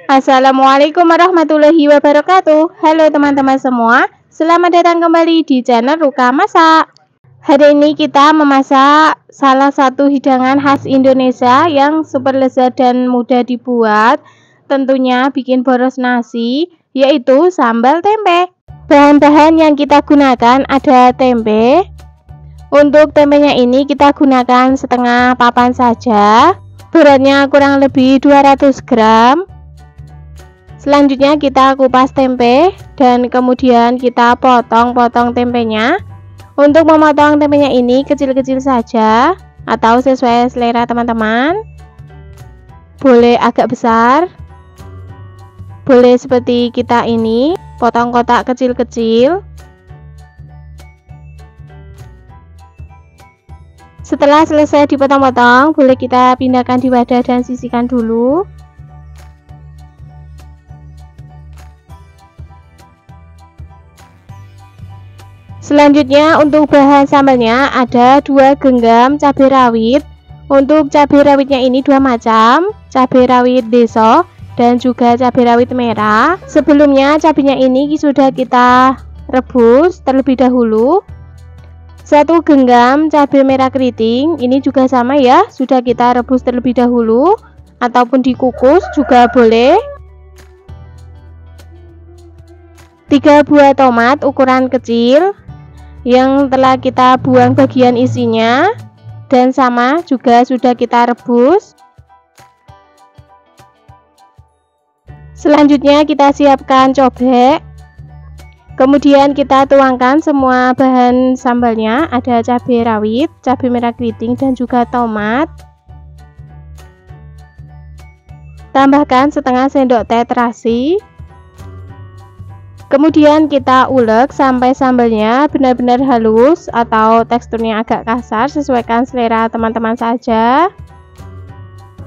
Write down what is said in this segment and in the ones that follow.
Assalamualaikum warahmatullahi wabarakatuh. Halo teman-teman semua, selamat datang kembali di channel Ruka Masak. Hari ini kita memasak salah satu hidangan khas Indonesia yang super lezat dan mudah dibuat. Tentunya bikin boros nasi, yaitu sambal tempe. Bahan-bahan yang kita gunakan ada tempe. Untuk tempenya ini kita gunakan setengah papan saja. Beratnya kurang lebih 200 gram. Selanjutnya kita kupas tempe dan kemudian kita potong-potong tempenya. Untuk memotong tempenya ini kecil-kecil saja atau sesuai selera teman-teman. Boleh agak besar, boleh seperti kita ini, potong kotak kecil-kecil. Setelah selesai dipotong-potong, boleh kita pindahkan di wadah dan sisihkan dulu. Selanjutnya untuk bahan sambalnya ada 2 genggam cabai rawit. Untuk cabai rawitnya ini 2 macam, cabai rawit deso dan juga cabai rawit merah. Sebelumnya cabainya ini sudah kita rebus terlebih dahulu. 1 genggam cabai merah keriting, ini juga sama ya, sudah kita rebus terlebih dahulu ataupun dikukus juga boleh. 3 buah tomat ukuran kecil yang telah kita buang bagian isinya dan sama juga sudah kita rebus. Selanjutnya kita siapkan cobek, kemudian kita tuangkan semua bahan sambalnya, ada cabai rawit, cabai merah keriting dan juga tomat. Tambahkan setengah sendok teh terasi. Kemudian kita ulek sampai sambalnya benar-benar halus atau teksturnya agak kasar, sesuaikan selera teman-teman saja.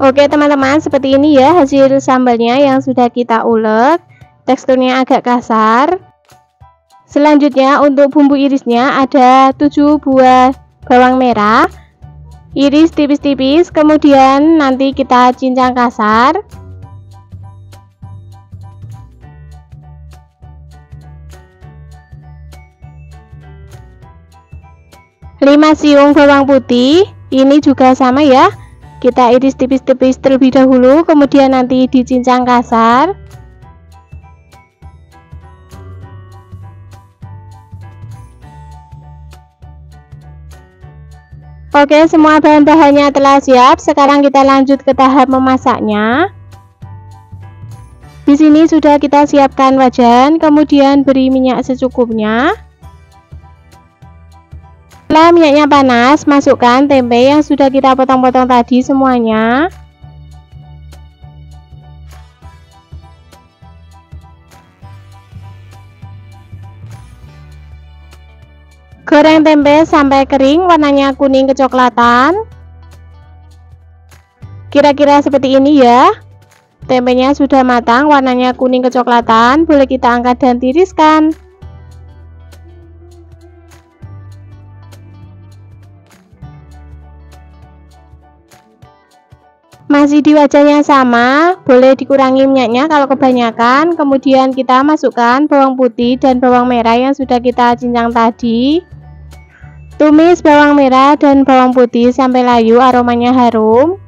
Oke teman-teman, seperti ini ya hasil sambalnya yang sudah kita ulek, teksturnya agak kasar. Selanjutnya untuk bumbu irisnya ada 7 buah bawang merah, iris tipis-tipis, kemudian nanti kita cincang kasar. 5 siung bawang putih, ini juga sama ya, kita iris tipis-tipis terlebih dahulu, kemudian nanti dicincang kasar. Oke, semua bahan-bahannya telah siap. Sekarang kita lanjut ke tahap memasaknya. Di sini sudah kita siapkan wajan, kemudian beri minyak secukupnya. Setelah minyaknya panas, masukkan tempe yang sudah kita potong-potong tadi semuanya. Goreng tempe sampai kering, warnanya kuning kecoklatan. Kira-kira seperti ini ya. Tempenya sudah matang, warnanya kuning kecoklatan, boleh kita angkat dan tiriskan. Masih di wajannya sama, boleh dikurangi minyaknya kalau kebanyakan. Kemudian kita masukkan bawang putih dan bawang merah yang sudah kita cincang tadi. Tumis bawang merah dan bawang putih sampai layu, aromanya harum.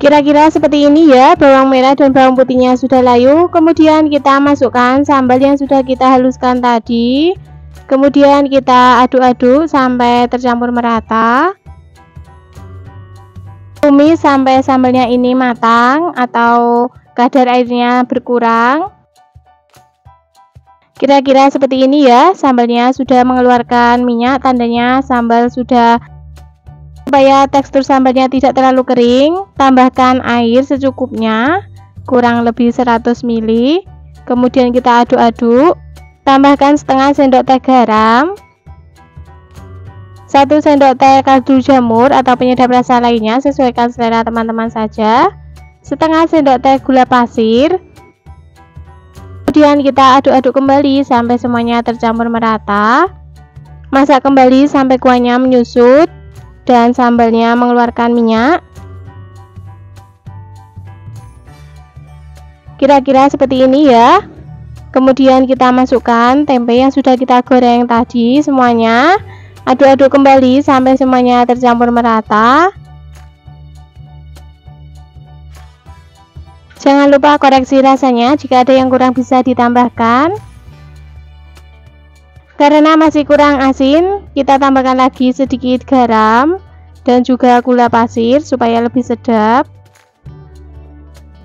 Kira-kira seperti ini ya, bawang merah dan bawang putihnya sudah layu. Kemudian kita masukkan sambal yang sudah kita haluskan tadi. Kemudian kita aduk-aduk sampai tercampur merata. Tumis sampai sambalnya ini matang atau kadar airnya berkurang. Kira-kira seperti ini ya, sambalnya sudah mengeluarkan minyak, tandanya sambal sudah. Supaya tekstur sambalnya tidak terlalu kering, tambahkan air secukupnya, kurang lebih 100 ml. Kemudian kita aduk-aduk. Tambahkan setengah sendok teh garam, 1 sendok teh kaldu jamur atau penyedap rasa lainnya, sesuaikan selera teman-teman saja. Setengah sendok teh gula pasir. Kemudian kita aduk-aduk kembali sampai semuanya tercampur merata. Masak kembali sampai kuahnya menyusut. dan sambalnya mengeluarkan minyak. Kira-kira seperti ini ya. Kemudian kita masukkan tempe yang sudah kita goreng tadi semuanya. Aduk-aduk kembali sampai semuanya tercampur merata. Jangan lupa koreksi rasanya, jika ada yang kurang bisa ditambahkan. Karena masih kurang asin, kita tambahkan lagi sedikit garam dan juga gula pasir supaya lebih sedap.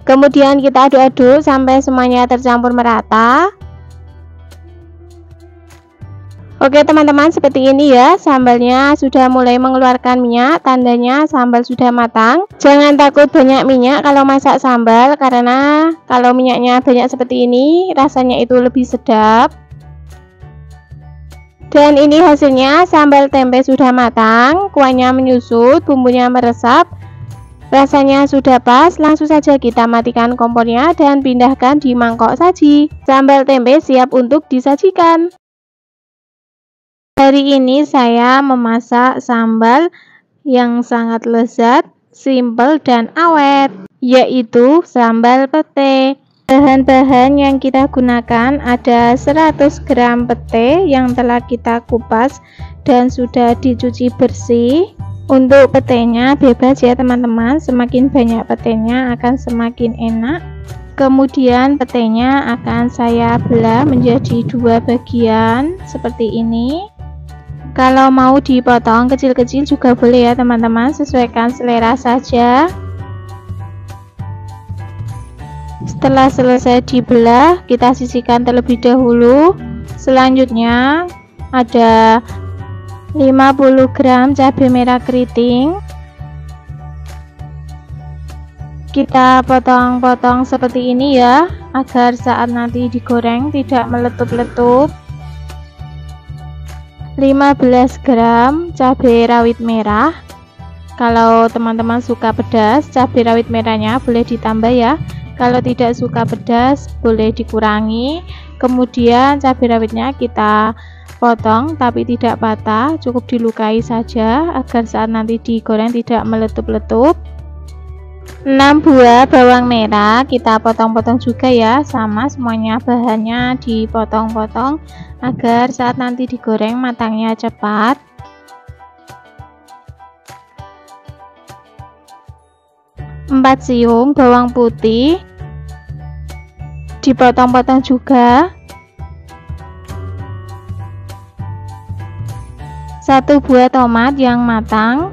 Kemudian kita aduk-aduk sampai semuanya tercampur merata. Oke teman-teman, seperti ini ya, sambalnya sudah mulai mengeluarkan minyak, tandanya sambal sudah matang. Jangan takut banyak minyak kalau masak sambal, karena kalau minyaknya banyak seperti ini rasanya itu lebih sedap. Dan ini hasilnya, sambal tempe sudah matang, kuahnya menyusut, bumbunya meresap, rasanya sudah pas. Langsung saja kita matikan kompornya dan pindahkan di mangkok saji. Sambal tempe siap untuk disajikan. Hari ini saya memasak sambal yang sangat lezat, simple dan awet, yaitu sambal pete. Bahan-bahan yang kita gunakan ada 100 gram pete yang telah kita kupas dan sudah dicuci bersih. Untuk petenya bebas ya teman-teman, semakin banyak petenya akan semakin enak. Kemudian petenya akan saya belah menjadi 2 bagian seperti ini. Kalau mau dipotong kecil-kecil juga boleh ya teman-teman, sesuaikan selera saja. Setelah selesai dibelah, kita sisihkan terlebih dahulu. Selanjutnya ada 50 gram cabai merah keriting. Kita potong-potong seperti ini ya, agar saat nanti digoreng tidak meletup-letup. 15 gram cabai rawit merah. Kalau teman-teman suka pedas, cabai rawit merahnya boleh ditambah ya. Kalau tidak suka pedas boleh dikurangi. Kemudian cabai rawitnya kita potong tapi tidak patah, cukup dilukai saja agar saat nanti digoreng tidak meletup-letup. 6 buah bawang merah kita potong-potong juga ya, sama semuanya bahannya dipotong-potong agar saat nanti digoreng matangnya cepat. 4 siung bawang putih dipotong-potong juga. 1 buah tomat yang matang.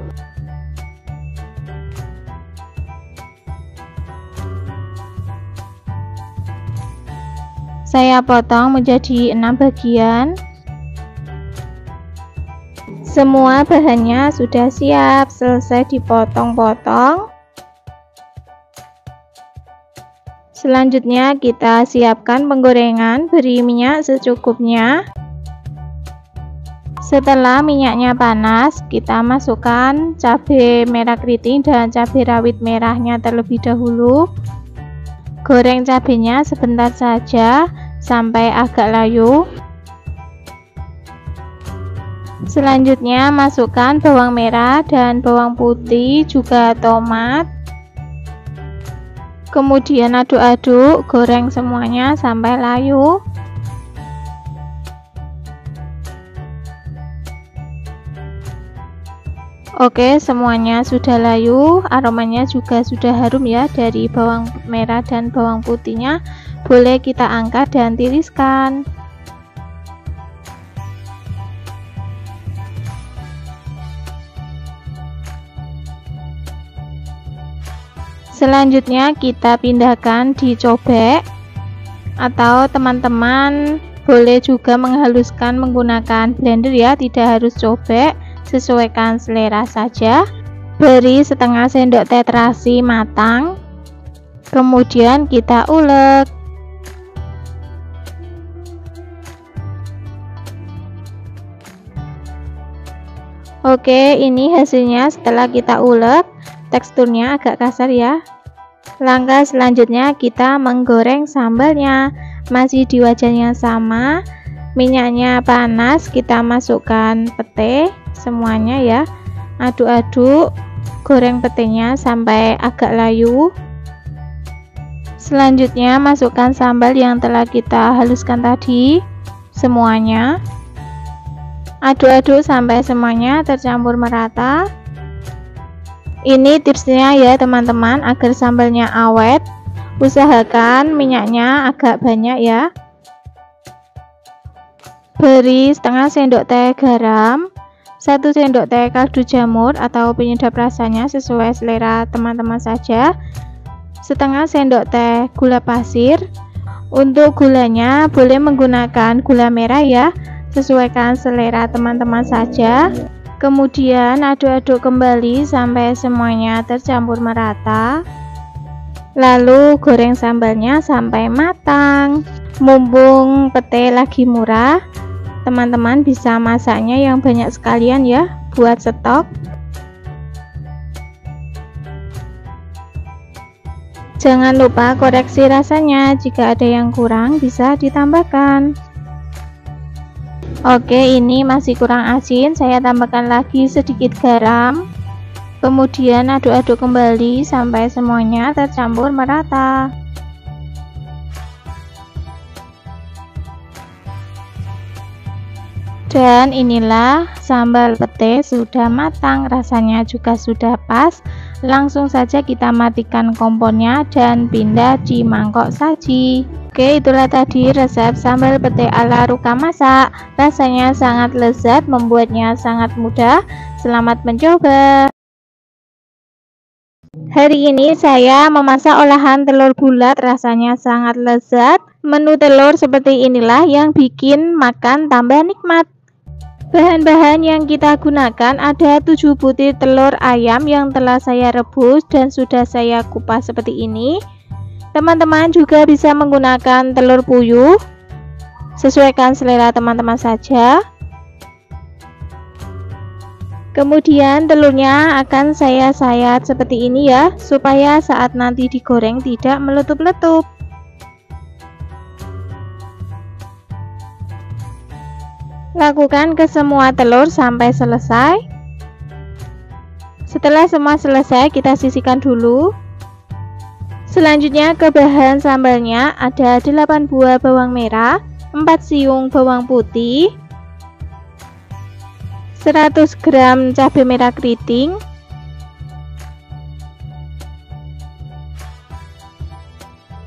Saya potong menjadi 6 bagian. Semua bahannya sudah siap, selesai dipotong-potong. Selanjutnya kita siapkan penggorengan, beri minyak secukupnya. Setelah minyaknya panas, kita masukkan cabai merah keriting dan cabai rawit merahnya terlebih dahulu. Goreng cabenya sebentar saja sampai agak layu. Selanjutnya masukkan bawang merah dan bawang putih, juga tomat. Kemudian aduk-aduk, goreng semuanya sampai layu. Oke, semuanya sudah layu, aromanya juga sudah harum ya dari bawang merah dan bawang putihnya. Boleh kita angkat dan tiriskan. Selanjutnya kita pindahkan di cobek, atau teman-teman boleh juga menghaluskan menggunakan blender ya, tidak harus cobek. Sesuaikan selera saja. Beri setengah sendok teh terasi matang, kemudian kita ulek. Oke, ini hasilnya setelah kita ulek. Teksturnya agak kasar ya. Langkah selanjutnya kita menggoreng sambalnya. Masih di wajan yang sama, minyaknya panas, kita masukkan pete semuanya ya. Aduk-aduk, goreng petenya sampai agak layu. Selanjutnya masukkan sambal yang telah kita haluskan tadi semuanya. Aduk-aduk sampai semuanya tercampur merata. Ini tipsnya ya teman-teman, agar sambalnya awet. Usahakan minyaknya agak banyak ya. Beri setengah sendok teh garam, 1 sendok teh kaldu jamur atau penyedap rasanya sesuai selera teman-teman saja, setengah sendok teh gula pasir. Untuk gulanya boleh menggunakan gula merah ya, sesuaikan selera teman-teman saja. Kemudian aduk-aduk kembali sampai semuanya tercampur merata. Lalu goreng sambalnya sampai matang. Mumpung pete lagi murah, teman-teman bisa masaknya yang banyak sekalian ya, buat stok. Jangan lupa koreksi rasanya, jika ada yang kurang bisa ditambahkan. Oke, ini masih kurang asin, saya tambahkan lagi sedikit garam. Kemudian aduk-aduk kembali sampai semuanya tercampur merata. Dan inilah sambal pete sudah matang, rasanya juga sudah pas. Langsung saja kita matikan kompornya dan pindah di mangkok saji. Oke, itulah tadi resep sambal pete ala Ruka Masak. Rasanya sangat lezat, membuatnya sangat mudah. Selamat mencoba. Hari ini saya memasak olahan telur bulat, rasanya sangat lezat. Menu telur seperti inilah yang bikin makan tambah nikmat. Bahan-bahan yang kita gunakan ada 7 butir telur ayam yang telah saya rebus dan sudah saya kupas seperti ini. Teman-teman juga bisa menggunakan telur puyuh, sesuaikan selera teman-teman saja. Kemudian telurnya akan saya sayat seperti ini ya, supaya saat nanti digoreng tidak meletup-letup. Lakukan ke semua telur sampai selesai. Setelah semua selesai, kita sisihkan dulu. Selanjutnya ke bahan sambalnya ada 8 buah bawang merah, 4 siung bawang putih, 100 gram cabai merah keriting,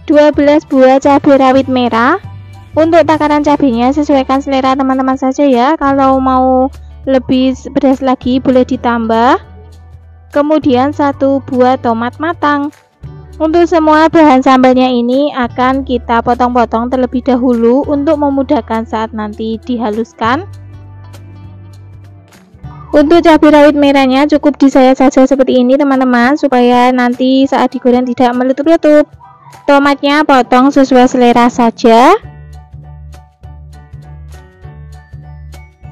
12 buah cabai rawit merah. Untuk takaran cabenya sesuaikan selera teman-teman saja ya. Kalau mau lebih pedas lagi boleh ditambah. Kemudian 1 buah tomat matang. Untuk semua bahan sambalnya ini akan kita potong-potong terlebih dahulu untuk memudahkan saat nanti dihaluskan. Untuk cabai rawit merahnya cukup disayat saja seperti ini teman-teman, supaya nanti saat digoreng tidak meletup-letup. Tomatnya potong sesuai selera saja.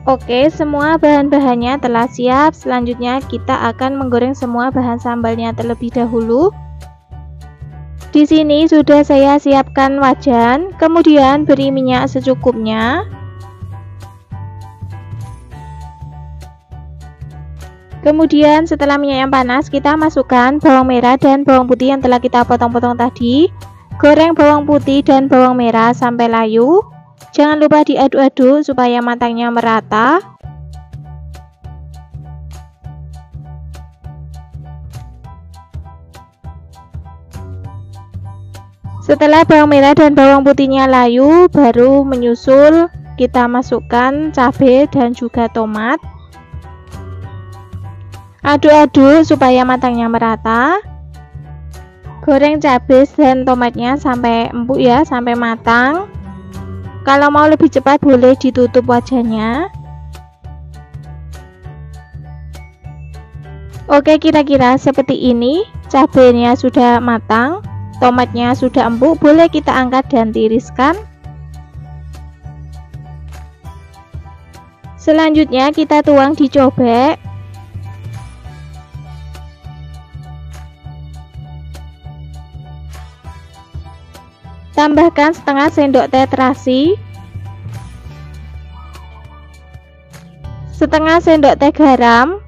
Oke, semua bahan-bahannya telah siap. Selanjutnya kita akan menggoreng semua bahan sambalnya terlebih dahulu. Di sini sudah saya siapkan wajan, kemudian beri minyak secukupnya. Kemudian setelah minyak yang panas, kita masukkan bawang merah dan bawang putih yang telah kita potong-potong tadi. Goreng bawang putih dan bawang merah sampai layu. Jangan lupa diaduk-aduk supaya matangnya merata. Setelah bawang merah dan bawang putihnya layu, baru menyusul kita masukkan cabai dan juga tomat. Aduk-aduk supaya matangnya merata. Goreng cabai dan tomatnya sampai empuk ya, sampai matang. Kalau mau lebih cepat boleh ditutup wajannya. Oke, kira-kira seperti ini. Cabainya sudah matang, tomatnya sudah empuk, boleh kita angkat dan tiriskan. Selanjutnya kita tuang di cobek. Tambahkan setengah sendok teh terasi, setengah sendok teh garam,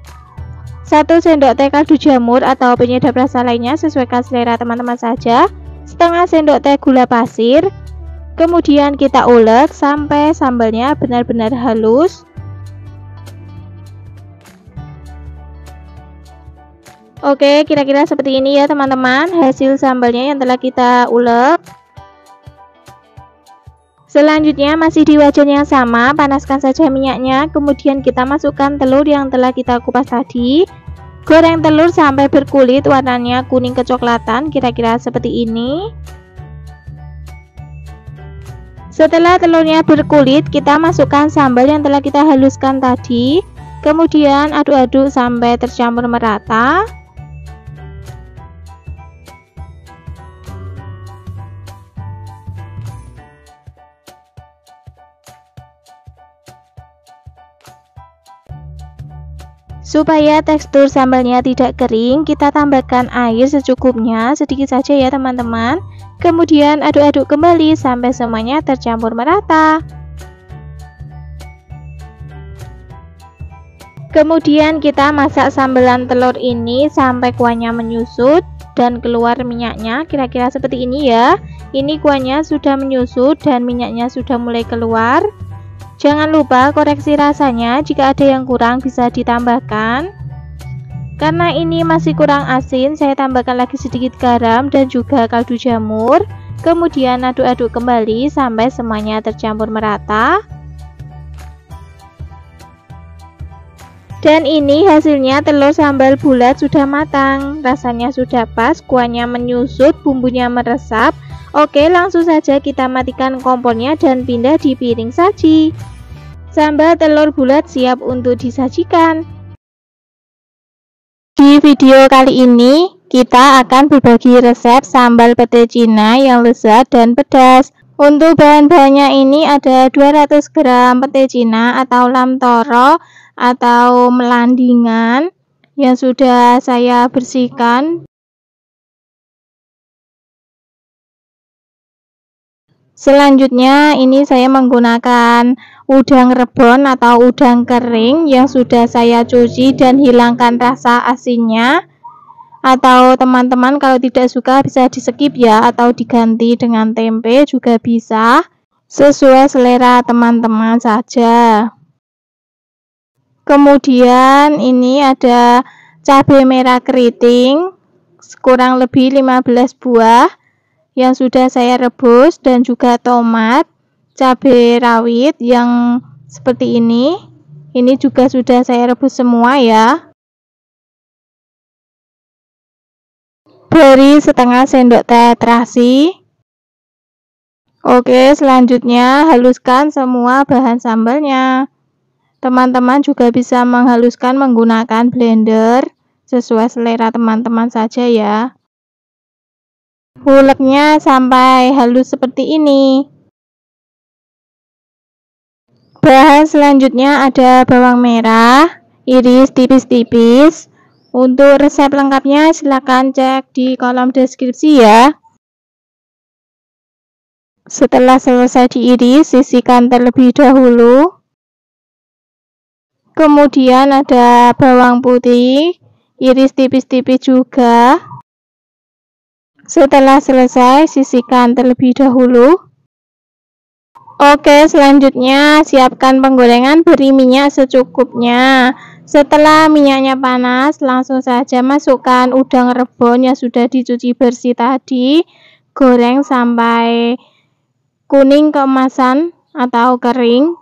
1 sendok teh kaldu jamur atau penyedap rasa lainnya sesuaikan selera teman-teman saja, setengah sendok teh gula pasir. Kemudian kita ulek sampai sambalnya benar-benar halus. Oke, kira-kira seperti ini ya teman-teman hasil sambalnya yang telah kita ulek. Selanjutnya masih di wajan yang sama, panaskan saja minyaknya, kemudian kita masukkan telur yang telah kita kupas tadi. Goreng telur sampai berkulit, warnanya kuning kecoklatan, kira-kira seperti ini. Setelah telurnya berkulit, kita masukkan sambal yang telah kita haluskan tadi. Kemudian aduk-aduk sampai tercampur merata. Supaya tekstur sambalnya tidak kering, kita tambahkan air secukupnya, sedikit saja ya teman-teman. Kemudian aduk-aduk kembali sampai semuanya tercampur merata. Kemudian kita masak sambelan telur ini sampai kuahnya menyusut dan keluar minyaknya, kira-kira seperti ini ya. Ini kuahnya sudah menyusut dan minyaknya sudah mulai keluar. Jangan lupa koreksi rasanya, jika ada yang kurang bisa ditambahkan. Karena ini masih kurang asin, saya tambahkan lagi sedikit garam dan juga kaldu jamur. Kemudian aduk-aduk kembali sampai semuanya tercampur merata. Dan ini hasilnya telur sambal bulat sudah matang, rasanya sudah pas, kuahnya menyusut, bumbunya meresap. Oke, langsung saja kita matikan kompornya dan pindah di piring saji. Sambal telur bulat siap untuk disajikan. Di video kali ini kita akan berbagi resep sambal pete Cina yang lezat dan pedas. Untuk bahan-bahannya ini ada 200 gram pete Cina atau lam toro atau melandingan yang sudah saya bersihkan. Selanjutnya ini saya menggunakan udang rebon atau udang kering yang sudah saya cuci dan hilangkan rasa asinnya. Atau teman-teman kalau tidak suka bisa di skip ya, atau diganti dengan tempe juga bisa, sesuai selera teman-teman saja. Kemudian ini ada cabai merah keriting kurang lebih 15 buah yang sudah saya rebus, dan juga tomat, cabai rawit yang seperti ini juga sudah saya rebus semua ya. Beri setengah sendok teh terasi. Oke, selanjutnya haluskan semua bahan sambalnya. Teman-teman juga bisa menghaluskan menggunakan blender sesuai selera teman-teman saja ya. Uleknya sampai halus seperti ini. Bahan selanjutnya ada bawang merah, iris tipis-tipis. Untuk resep lengkapnya silahkan cek di kolom deskripsi ya. Setelah selesai diiris, sisihkan terlebih dahulu. Kemudian ada bawang putih, iris tipis-tipis juga. Setelah selesai, sisihkan terlebih dahulu. Oke, selanjutnya siapkan penggorengan, beri minyak secukupnya. Setelah minyaknya panas, langsung saja masukkan udang rebon yang sudah dicuci bersih tadi. Goreng sampai kuning keemasan atau kering.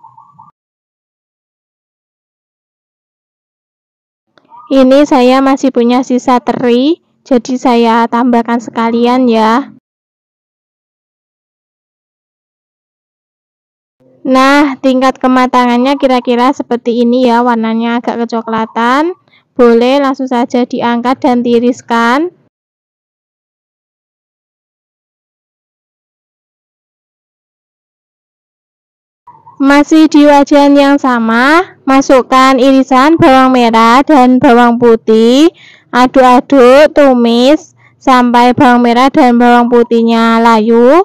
Ini saya masih punya sisa teri, jadi saya tambahkan sekalian ya. Nah, tingkat kematangannya kira-kira seperti ini ya, warnanya agak kecoklatan. Boleh langsung saja diangkat dan tiriskan. Masih di wajan yang sama, masukkan irisan bawang merah dan bawang putih. Aduk-aduk, tumis sampai bawang merah dan bawang putihnya layu.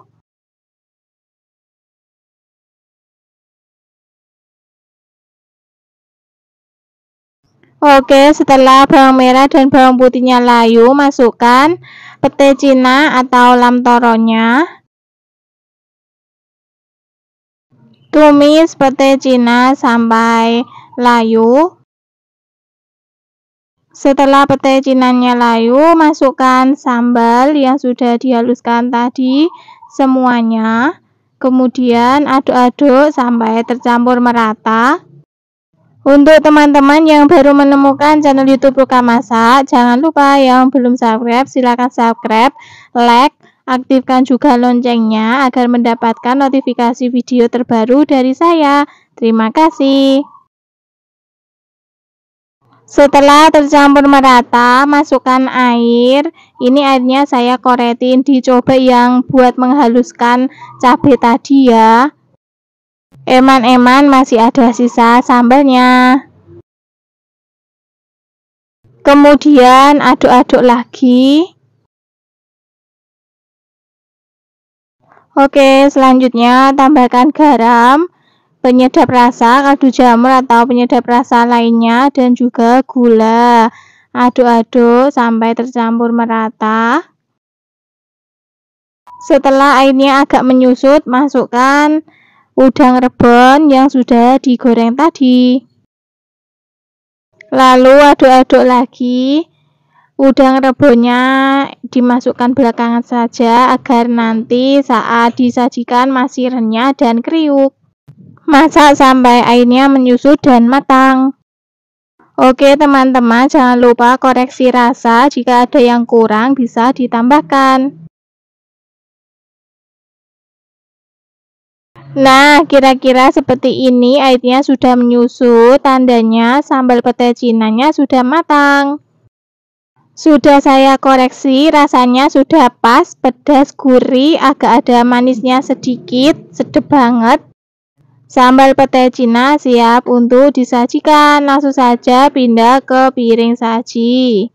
Oke, setelah bawang merah dan bawang putihnya layu, masukkan pete Cina atau lam toronya. Tumis pete Cina sampai layu. Setelah pete Cinanya layu, masukkan sambal yang sudah dihaluskan tadi semuanya. Kemudian aduk-aduk sampai tercampur merata. Untuk teman-teman yang baru menemukan channel YouTube Ruka Masak, jangan lupa yang belum subscribe, silakan subscribe, like, aktifkan juga loncengnya agar mendapatkan notifikasi video terbaru dari saya. Terima kasih. Setelah tercampur merata, masukkan air. Ini airnya saya koretin di cobek yang buat menghaluskan cabai tadi ya. Eman-eman masih ada sisa sambalnya. Kemudian aduk-aduk lagi. Oke, selanjutnya tambahkan garam, penyedap rasa, kaldu jamur atau penyedap rasa lainnya, dan juga gula. Aduk-aduk sampai tercampur merata. Setelah airnya agak menyusut, masukkan udang rebon yang sudah digoreng tadi. Lalu aduk-aduk lagi. Udang rebonnya dimasukkan belakangan saja agar nanti saat disajikan masih renyah dan kriuk. Masak sampai airnya menyusut dan matang. Oke teman-teman, jangan lupa koreksi rasa, jika ada yang kurang bisa ditambahkan. Nah, kira-kira seperti ini, airnya sudah menyusut, tandanya sambal pete Cinanya sudah matang. Sudah saya koreksi, rasanya sudah pas, pedas, gurih, agak ada manisnya sedikit, sedap banget. Sambal pete Cina siap untuk disajikan, langsung saja pindah ke piring saji.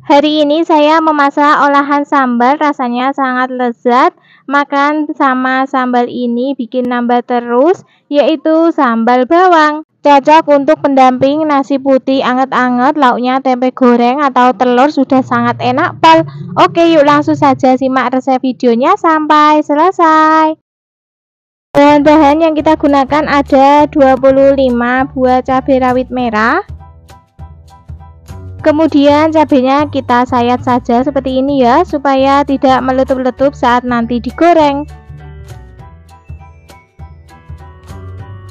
Hari ini saya memasak olahan sambal, rasanya sangat lezat. Makan sama sambal ini bikin nambah terus, yaitu sambal bawang. Cocok untuk pendamping nasi putih anget-anget, lauknya tempe goreng atau telur sudah sangat enak pol. Oke, yuk langsung saja simak resep videonya sampai selesai. Bahan-bahan yang kita gunakan ada 25 buah cabai rawit merah. Kemudian cabenya kita sayat saja seperti ini ya, supaya tidak meletup-letup saat nanti digoreng.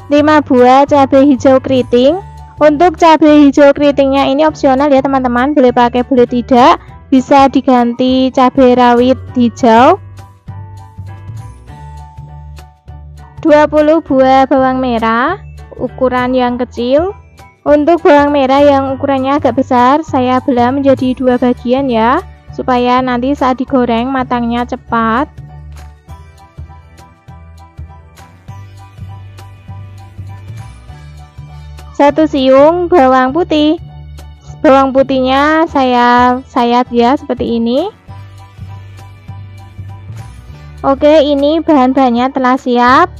5 buah cabai hijau keriting. Untuk cabai hijau keritingnya ini opsional ya teman-teman, boleh pakai boleh tidak, bisa diganti cabai rawit hijau. 20 buah bawang merah ukuran yang kecil. Untuk bawang merah yang ukurannya agak besar, saya belah menjadi 2 bagian ya, supaya nanti saat digoreng matangnya cepat. Satu siung bawang putih. Bawang putihnya saya sayat ya seperti ini. Oke, ini bahan-bahannya telah siap.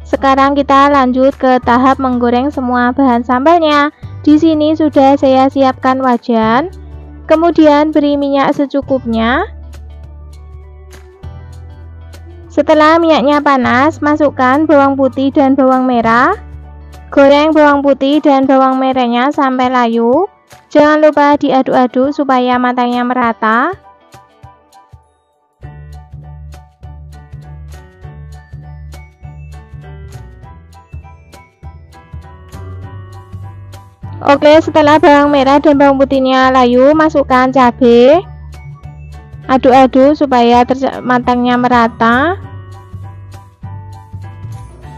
Sekarang kita lanjut ke tahap menggoreng semua bahan sambalnya. Di sini sudah saya siapkan wajan. Kemudian beri minyak secukupnya. Setelah minyaknya panas, masukkan bawang putih dan bawang merah. Goreng bawang putih dan bawang merahnya sampai layu. Jangan lupa diaduk-aduk supaya matangnya merata. Oke, setelah bawang merah dan bawang putihnya layu, masukkan cabai. Aduk-aduk supaya matangnya merata.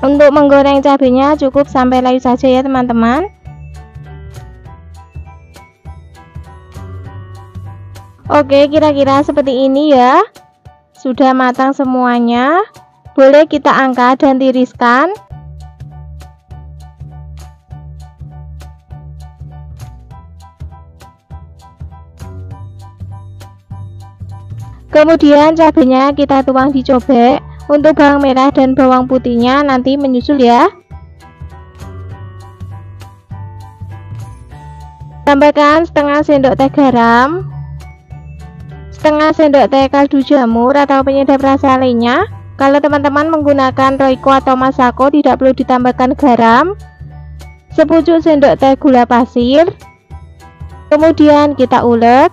Untuk menggoreng cabenya cukup sampai layu saja ya teman-teman. Oke, kira-kira seperti ini ya. Sudah matang semuanya. Boleh kita angkat dan tiriskan. Kemudian cabenya kita tuang di cobek. Untuk bawang merah dan bawang putihnya nanti menyusul ya. Tambahkan setengah sendok teh garam, setengah sendok teh kaldu jamur atau penyedap rasa lainnya. Kalau teman-teman menggunakan Royco atau Masako tidak perlu ditambahkan garam. Sepucuk sendok teh gula pasir. Kemudian kita ulek.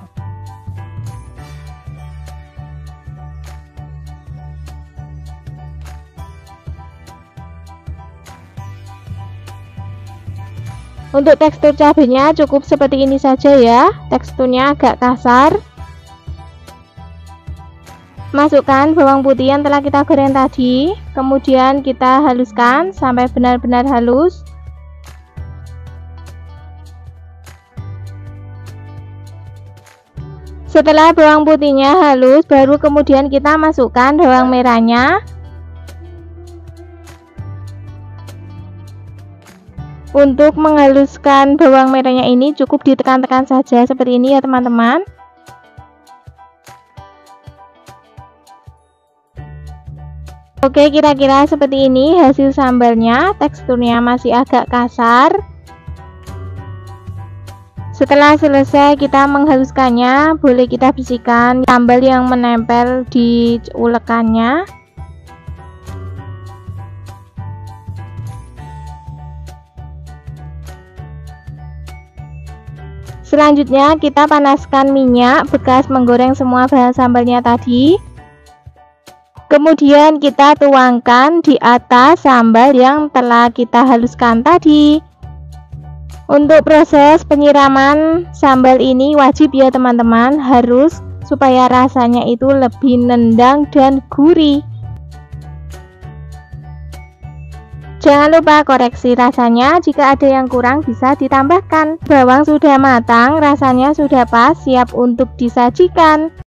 Untuk tekstur cabenya cukup seperti ini saja ya, teksturnya agak kasar. Masukkan bawang putih yang telah kita goreng tadi, kemudian kita haluskan sampai benar-benar halus. Setelah bawang putihnya halus, baru kemudian kita masukkan bawang merahnya. Untuk menghaluskan bawang merahnya ini cukup ditekan-tekan saja seperti ini ya teman-teman. Oke, kira-kira seperti ini hasil sambalnya, teksturnya masih agak kasar. Setelah selesai kita menghaluskannya, boleh kita bersihkan sambal yang menempel di ulekannya. Selanjutnya kita panaskan minyak bekas menggoreng semua bahan sambalnya tadi. Kemudian kita tuangkan di atas sambal yang telah kita haluskan tadi. Untuk proses penyiraman sambal ini wajib ya teman-teman, harus supaya rasanya itu lebih nendang dan gurih. Jangan lupa koreksi rasanya, jika ada yang kurang bisa ditambahkan. Bawang sudah matang, rasanya sudah pas, siap untuk disajikan.